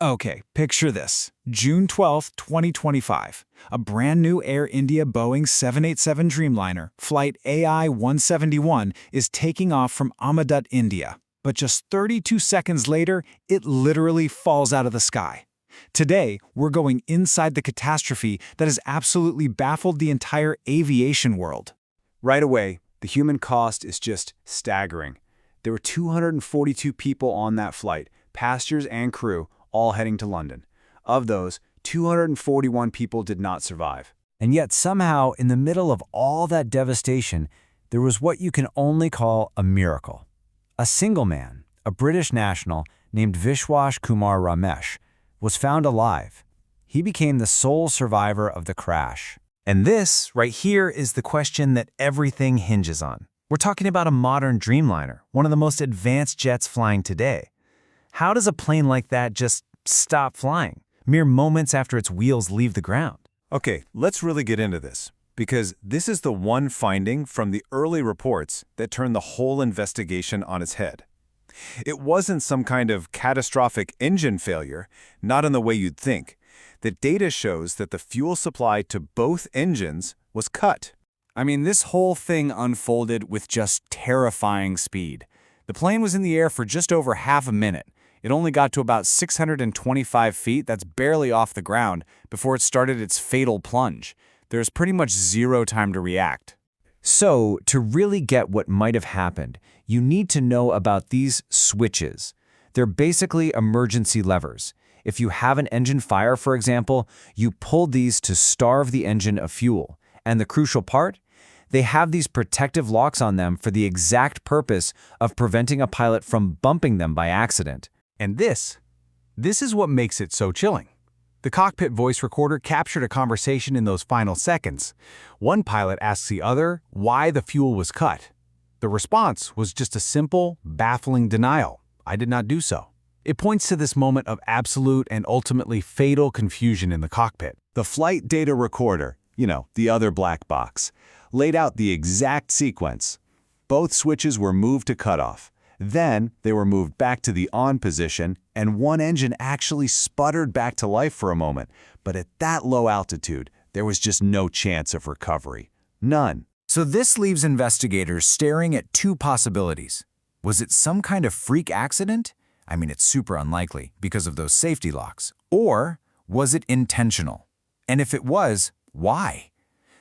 Okay, picture this. June 12, 2025. A brand new Air India Boeing 787 Dreamliner, flight AI-171, is taking off from Ahmedabad, India. But just 32 seconds later, it literally falls out of the sky. Today, we're going inside the catastrophe that has absolutely baffled the entire aviation world. Right away, the human cost is just staggering. There were 242 people on that flight, passengers and crew, all heading to London. Of those, 241 people did not survive. And yet somehow, in the middle of all that devastation, there was what you can only call a miracle. A single man, a British national named Vishwas Kumar Ramesh, was found alive. He became the sole survivor of the crash. And this, right here, is the question that everything hinges on. We're talking about a modern Dreamliner, one of the most advanced jets flying today. How does a plane like that just stop flying, mere moments after its wheels leave the ground? Okay, let's really get into this, because this is the one finding from the early reports that turned the whole investigation on its head. It wasn't some kind of catastrophic engine failure, not in the way you'd think. The data shows that the fuel supply to both engines was cut. I mean, this whole thing unfolded with just terrifying speed. The plane was in the air for just over half a minute. It only got to about 625 feet, that's barely off the ground, before it started its fatal plunge. There's pretty much zero time to react. So, to really get what might have happened, you need to know about these switches. They're basically emergency levers. If you have an engine fire, for example, you pull these to starve the engine of fuel. And the crucial part? They have these protective locks on them for the exact purpose of preventing a pilot from bumping them by accident. And this is what makes it so chilling. The cockpit voice recorder captured a conversation in those final seconds. One pilot asks the other why the fuel was cut. The response was just a simple, baffling denial. I did not do so. It points to this moment of absolute and ultimately fatal confusion in the cockpit. The flight data recorder, the other black box, laid out the exact sequence. Both switches were moved to cutoff. Then they were moved back to the on position, and one engine actually sputtered back to life for a moment. But at that low altitude, there was just no chance of recovery. None. So this leaves investigators staring at two possibilities. Was it some kind of freak accident? I mean, it's super unlikely because of those safety locks. Or was it intentional? And if it was, why?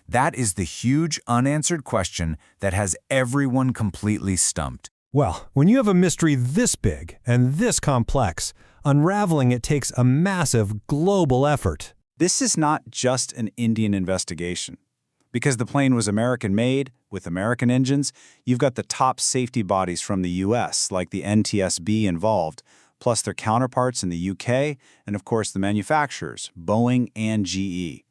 That is the huge unanswered question that has everyone completely stumped. Well, when you have a mystery this big and this complex, unraveling it takes a massive global effort. This is not just an Indian investigation. Because the plane was American-made, with American engines, you've got the top safety bodies from the US, like the NTSB, involved, plus their counterparts in the UK, and of course the manufacturers, Boeing and GE.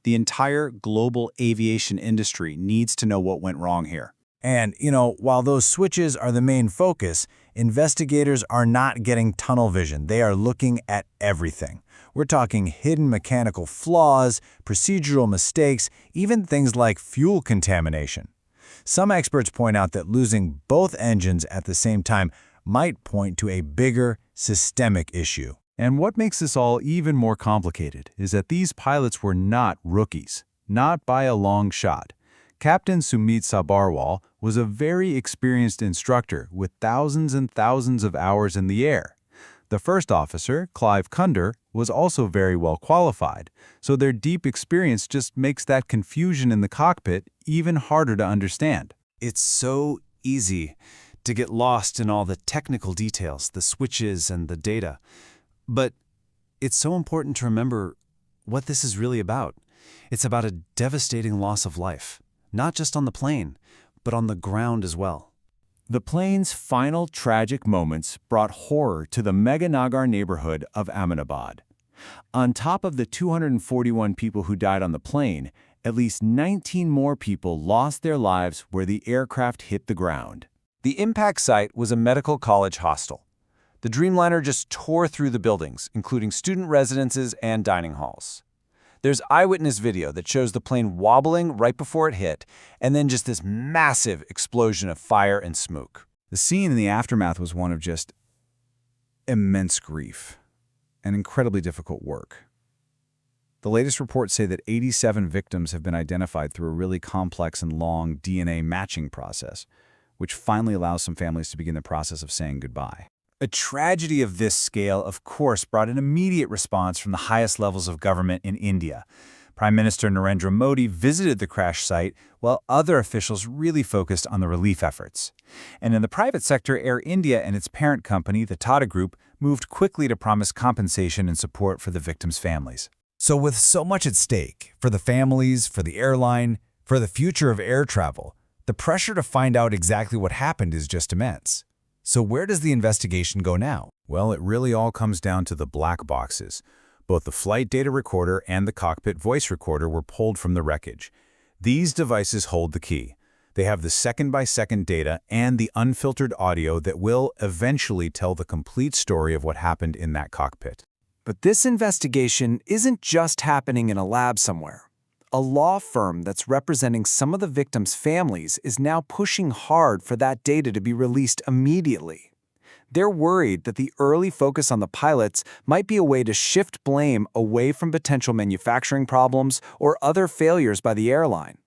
The entire global aviation industry needs to know what went wrong here. And, while those switches are the main focus, investigators are not getting tunnel vision. They are looking at everything. We're talking hidden mechanical flaws, procedural mistakes, even things like fuel contamination. Some experts point out that losing both engines at the same time might point to a bigger, systemic issue. And what makes this all even more complicated is that these pilots were not rookies, not by a long shot. Captain Sumit Sabharwal was a very experienced instructor with thousands and thousands of hours in the air. The first officer, Clive Kunder, was also very well qualified, so their deep experience just makes that confusion in the cockpit even harder to understand. It's so easy to get lost in all the technical details, the switches and the data. But it's so important to remember what this is really about. It's about a devastating loss of life, not just on the plane, but on the ground as well. The plane's final tragic moments brought horror to the Meganagar neighborhood of Ahmedabad. On top of the 241 people who died on the plane, at least 19 more people lost their lives where the aircraft hit the ground. The impact site was a medical college hostel. The Dreamliner just tore through the buildings, including student residences and dining halls. There's eyewitness video that shows the plane wobbling right before it hit, and then just this massive explosion of fire and smoke. The scene in the aftermath was one of just immense grief. and incredibly difficult work. The latest reports say that 87 victims have been identified through a really complex and long DNA matching process, which finally allows some families to begin the process of saying goodbye. A tragedy of this scale, of course, brought an immediate response from the highest levels of government in India. Prime Minister Narendra Modi visited the crash site while other officials really focused on the relief efforts. And in the private sector, Air India and its parent company, the Tata Group, moved quickly to promise compensation and support for the victims' families. So with so much at stake, for the families, for the airline, for the future of air travel, the pressure to find out exactly what happened is just immense. So where does the investigation go now? Well, it really all comes down to the black boxes. Both the flight data recorder and the cockpit voice recorder were pulled from the wreckage. These devices hold the key. They have the second-by-second data and the unfiltered audio that will eventually tell the complete story of what happened in that cockpit. But this investigation isn't just happening in a lab somewhere. A law firm that's representing some of the victims' families is now pushing hard for that data to be released immediately. They're worried that the early focus on the pilots might be a way to shift blame away from potential manufacturing problems or other failures by the airline.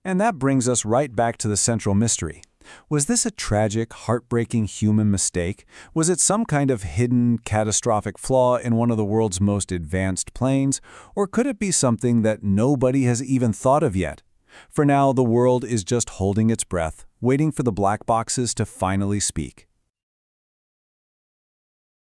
And that brings us right back to the central mystery. Was this a tragic, heartbreaking human mistake? Was it some kind of hidden, catastrophic flaw in one of the world's most advanced planes? Or could it be something that nobody has even thought of yet? For now, the world is just holding its breath, waiting for the black boxes to finally speak.